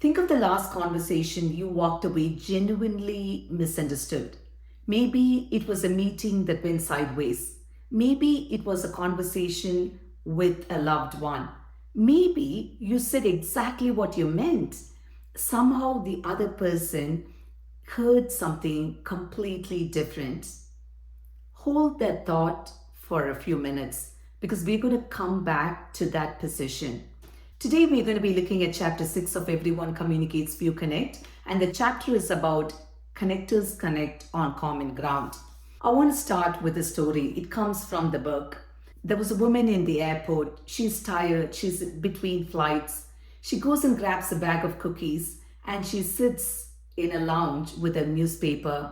Think of the last conversation you walked away genuinely misunderstood. Maybe it was a meeting that went sideways. Maybe it was a conversation with a loved one. Maybe you said exactly what you meant. Somehow the other person heard something completely different. Hold that thought for a few minutes because we're going to come back to that position. Today, we're going to be looking at chapter 6 of Everyone Communicates, Few Connect, and the chapter is about connectors connect on common ground. I want to start with a story. It comes from the book. There was a woman in the airport. She's tired. She's between flights. She goes and grabs a bag of cookies and she sits in a lounge with a newspaper.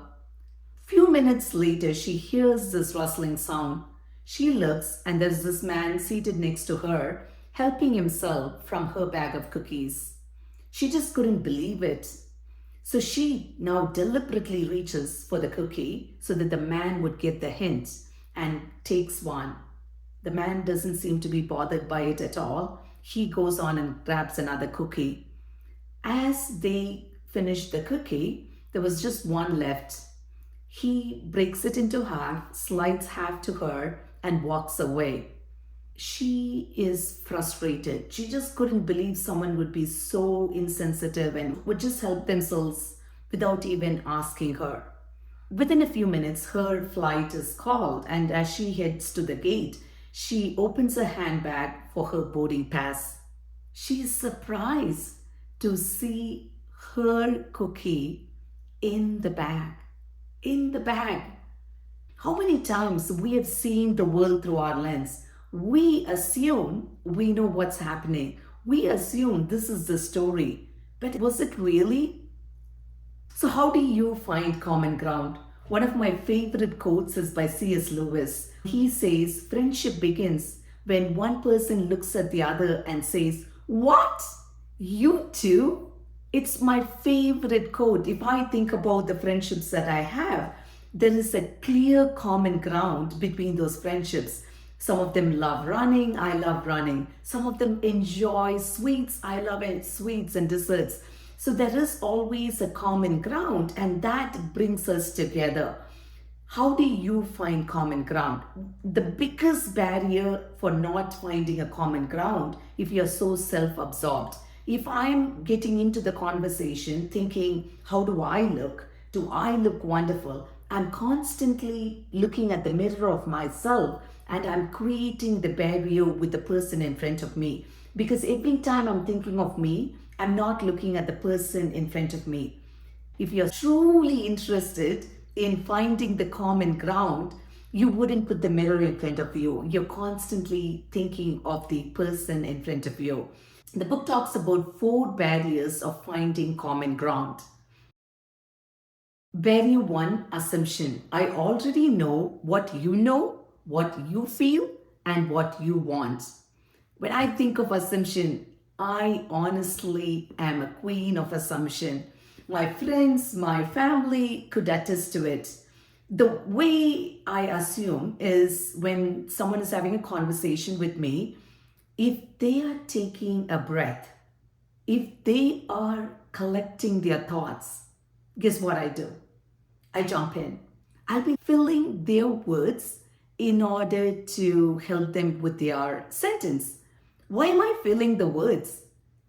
Few minutes later, she hears this rustling sound. She looks, and there's this man seated next to her, helping himself from her bag of cookies. She just couldn't believe it. So she now deliberately reaches for the cookie so that the man would get the hint and takes one. The man doesn't seem to be bothered by it at all. He goes on and grabs another cookie. As they finish the cookie, there was just one left. He breaks it into half, slides half to her, and walks away. She is frustrated. She just couldn't believe someone would be so insensitive and would just help themselves without even asking her. Within a few minutes, her flight is called, and as she heads to the gate, she opens her handbag for her boarding pass. She is surprised to see her cookie in the bag. In the bag. How many times we have seen the world through our lens? We assume we know what's happening. We assume this is the story. But was it really? So how do you find common ground? One of my favorite quotes is by C.S. Lewis. He says, friendship begins when one person looks at the other and says, "What? You too?" It's my favorite quote. If I think about the friendships that I have, there is a clear common ground between those friendships. Some of them love running. I love running. Some of them enjoy sweets. I love sweets and desserts. So there is always a common ground, and that brings us together. How do you find common ground? The biggest barrier for not finding a common ground, if you're so self-absorbed, if I'm getting into the conversation thinking, how do I look? Do I look wonderful? I'm constantly looking at the mirror of myself and I'm creating the barrier with the person in front of me. Because every time I'm thinking of me, I'm not looking at the person in front of me. If you're truly interested in finding the common ground, you wouldn't put the mirror in front of you. You're constantly thinking of the person in front of you. The book talks about 4 barriers of finding common ground. Barrier 1, assumption. I already know, what you feel, and what you want. When I think of assumption, I honestly am a queen of assumption. My friends, my family could attest to it. The way I assume is when someone is having a conversation with me, if they are taking a breath, if they are collecting their thoughts, guess what I do? I jump in. I'll be filling their words in order to help them with their sentence. Why am I filling the words?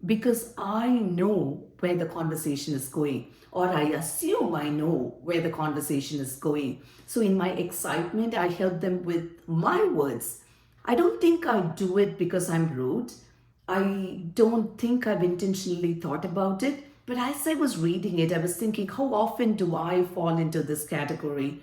Because I know where the conversation is going, or I assume I know where the conversation is going. So in my excitement, I help them with my words. I don't think I do it because I'm rude. I don't think I've intentionally thought about it. But as I was reading it, I was thinking, how often do I fall into this category?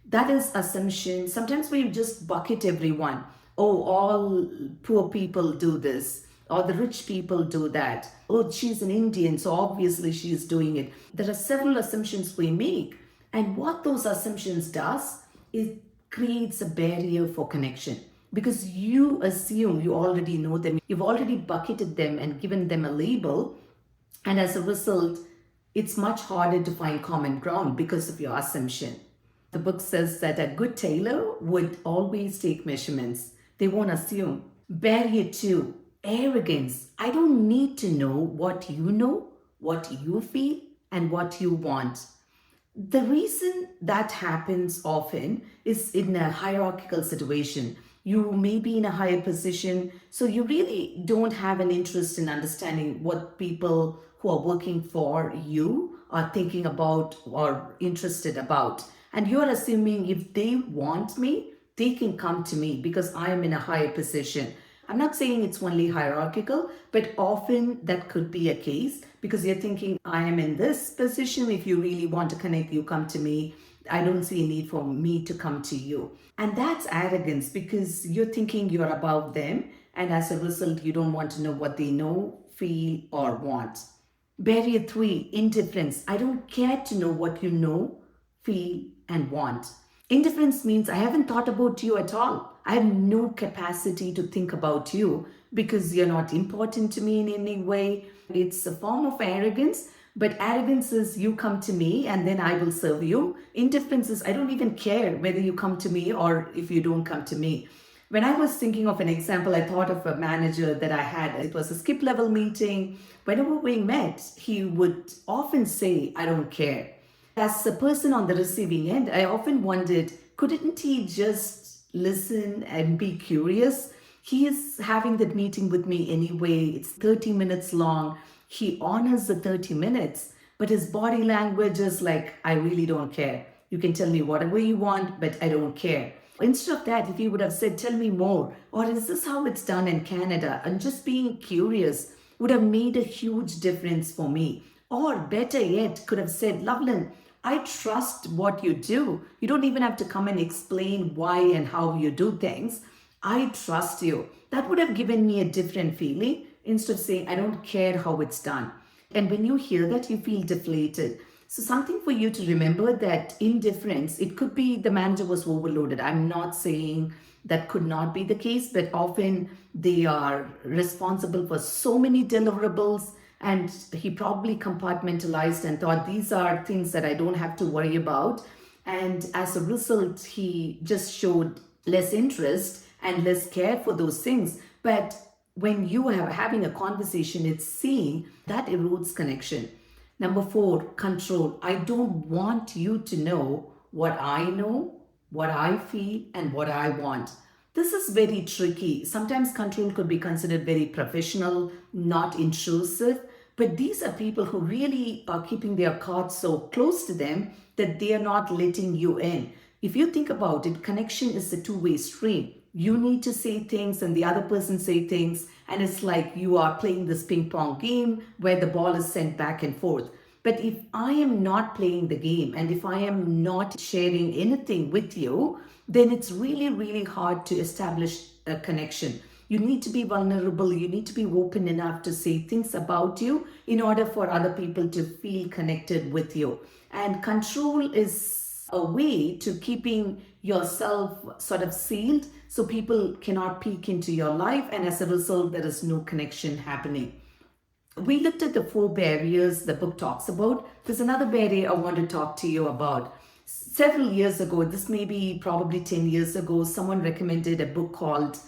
That is assumption. Sometimes we just bucket everyone. Oh, all poor people do this, or the rich people do that. Oh, she's an Indian, so obviously she's doing it. There are several assumptions we make. And what those assumptions does is creates a barrier for connection. Because you assume you already know them, you've already bucketed them and given them a label, and as a result, it's much harder to find common ground because of your assumption. The book says that a good tailor would always take measurements. They won't assume. Barrier 2, arrogance. I don't need to know what you know what you feel, and what you want. The reason that happens often is in a hierarchical situation. You may be in a higher position, so you really don't have an interest in understanding what people who are working for you are thinking about or interested about. And you're assuming if they want me, they can come to me because I am in a higher position. I'm not saying it's only hierarchical, but often that could be a case because you're thinking, I am in this position. If you really want to connect, you come to me. I don't see a need for me to come to you. And that's arrogance because you're thinking you're above them. And as a result, you don't want to know what they know, feel, or want. Barrier three, indifference. I don't care to know what you know, feel, and want. Indifference means I haven't thought about you at all. I have no capacity to think about you because you're not important to me in any way. It's a form of arrogance, but arrogance is you come to me and then I will serve you. Indifference is I don't even care whether you come to me or if you don't come to me. When I was thinking of an example, I thought of a manager that I had. It was a skip level meeting. Whenever we met, he would often say, I don't care. As a person on the receiving end, I often wondered, couldn't he just listen and be curious? He is having that meeting with me anyway. It's 30 minutes long. He honors the 30 minutes, but his body language is like, I really don't care. You can tell me whatever you want, but I don't care. Instead of that, if he would have said, tell me more, or is this how it's done in Canada? And just being curious would have made a huge difference for me. Or better yet, could have said, Loveland, I trust what you do. You don't even have to come and explain why and how you do things. I trust you. That would have given me a different feeling instead of saying, I don't care how it's done. And when you hear that, you feel deflated. So something for you to remember that indifference, it could be the manager was overloaded. I'm not saying that could not be the case, but often they are responsible for so many deliverables and he probably compartmentalized and thought these are things that I don't have to worry about. And as a result, he just showed less interest and less care for those things. But when you are having a conversation, it's seen that erodes connection. Number four, control. I don't want you to know what I know, what I feel, and what I want. This is very tricky. Sometimes control could be considered very professional, not intrusive, but these are people who really are keeping their cards so close to them that they are not letting you in. If you think about it, connection is a two-way stream. You need to say things and the other person say things, and it's like you are playing this ping pong game where the ball is sent back and forth. But if I am not playing the game and if I am not sharing anything with you, then it's really, really hard to establish a connection. You need to be vulnerable. You need to be open enough to say things about you in order for other people to feel connected with you. And control is a way to keeping yourself sort of sealed so people cannot peek into your life, and as a result there is no connection happening. We looked at the four barriers the book talks about. There's another barrier I want to talk to you about. Several years ago, this may be probably 10 years ago, someone recommended a book called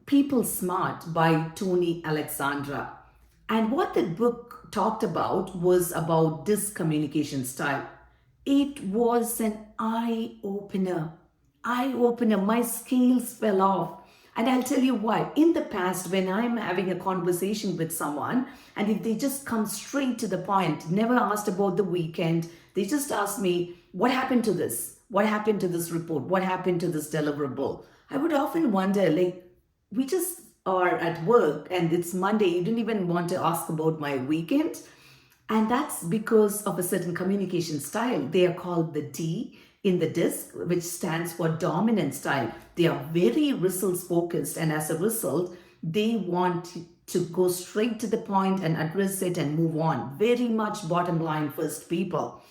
People Smart by Tony Alexandra. And what that book talked about was about this communication style. It was an eye-opener. Eye-opener. My scales fell off. And I'll tell you why. In the past, when I'm having a conversation with someone, and if they just come straight to the point, never asked about the weekend, they just ask me, what happened to this? What happened to this report? What happened to this deliverable? I would often wonder, like, we just are at work and it's Monday. You didn't even want to ask about my weekend. And that's because of a certain communication style. They are called the D in the disc, which stands for dominant style. They are very results focused, and as a result, they want to go straight to the point and address it and move on. Very much bottom line first people.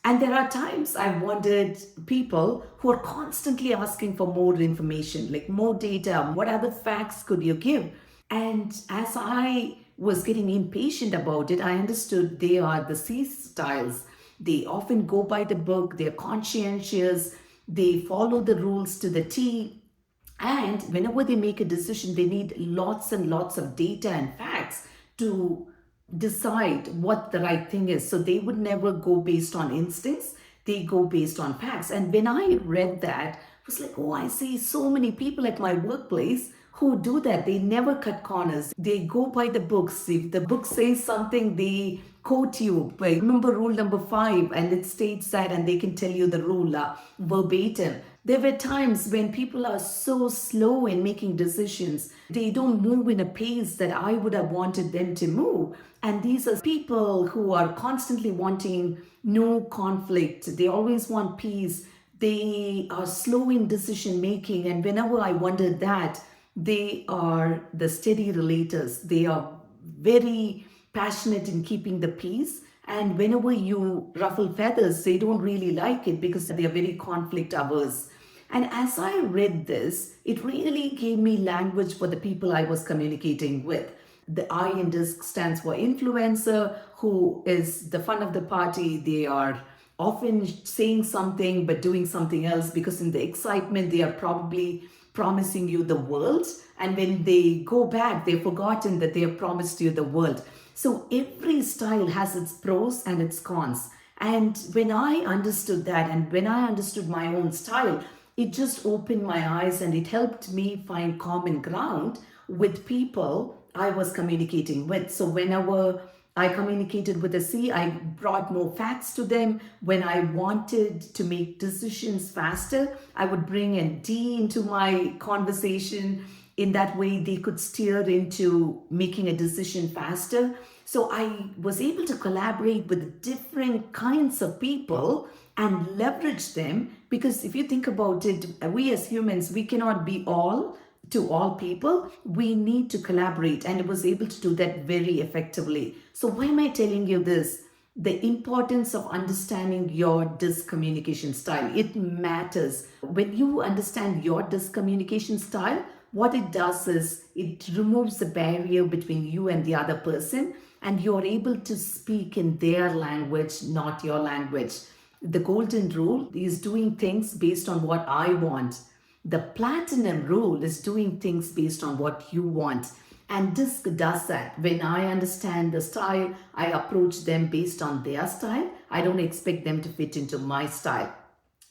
And there are times I've wondered people who are constantly asking for more information, like more data, what other facts could you give? And as I was getting impatient about it, I understood they are the C styles. They often go by the book, they're conscientious, they follow the rules to the T. And whenever they make a decision, they need lots and lots of data and facts to decide what the right thing is. So they would never go based on instincts, they go based on facts. And when I read that, I was like, oh, I see so many people at my workplace who do that. They never cut corners. They go by the books. If the book says something, they quote you. But remember rule number 5, and it states that, and they can tell you the rule verbatim. There were times when people are so slow in making decisions. They don't move in a pace that I would have wanted them to move. And these are people who are constantly wanting no conflict. They always want peace. They are slow in decision making. And whenever I wondered that, they are the steady relators. They are very passionate in keeping the peace. And whenever you ruffle feathers, they don't really like it because they are very conflict averse. And as I read this, it really gave me language for the people I was communicating with. The I in DISC stands for influencer, who is the fun of the party. They are often saying something but doing something else because in the excitement, they are probably promising you the world. And when they go back, they've forgotten that they have promised you the world. So every style has its pros and its cons. And when I understood that, and when I understood my own style, it just opened my eyes and it helped me find common ground with people I was communicating with. So whenever I communicated with a C, I brought more facts to them. When I wanted to make decisions faster, I would bring a D into my conversation. In that way, they could steer into making a decision faster. So I was able to collaborate with different kinds of people and leverage them, because if you think about it, we as humans, we cannot be all to all people. We need to collaborate, and I was able to do that very effectively. So why am I telling you this? The importance of understanding your DISC communication style. It matters. When you understand your DISC communication style, what it does is it removes the barrier between you and the other person, and you're able to speak in their language, not your language. The golden rule is doing things based on what I want. The platinum rule is doing things based on what you want. And DISC does that. When I understand the style, I approach them based on their style. I don't expect them to fit into my style.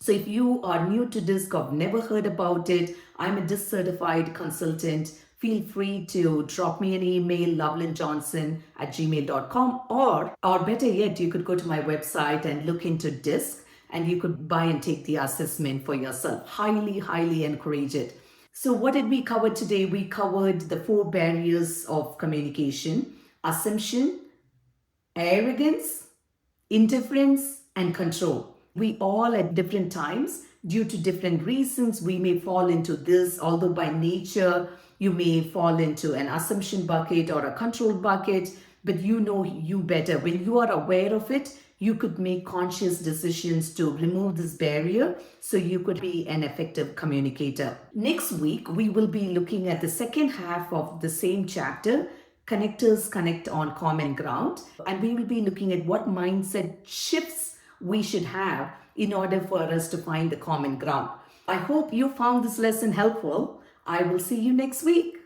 So if you are new to DISC or never heard about it, I'm a DISC certified consultant. Feel free to drop me an email, lovelinjohnson@gmail.com, or better yet, you could go to my website and look into DISC, and you could buy and take the assessment for yourself. Highly, highly encourage it. So what did we cover today? We covered the 4 barriers of communication: assumption, arrogance, indifference, and control. We all at different times, due to different reasons, we may fall into this, although by nature, you may fall into an assumption bucket or a control bucket, but you know you better. When you are aware of it, you could make conscious decisions to remove this barrier so you could be an effective communicator. Next week, we will be looking at the second half of the same chapter, Connectors Connect on Common Ground, and we will be looking at what mindset shifts we should have in order for us to find the common ground. I hope you found this lesson helpful. I will see you next week.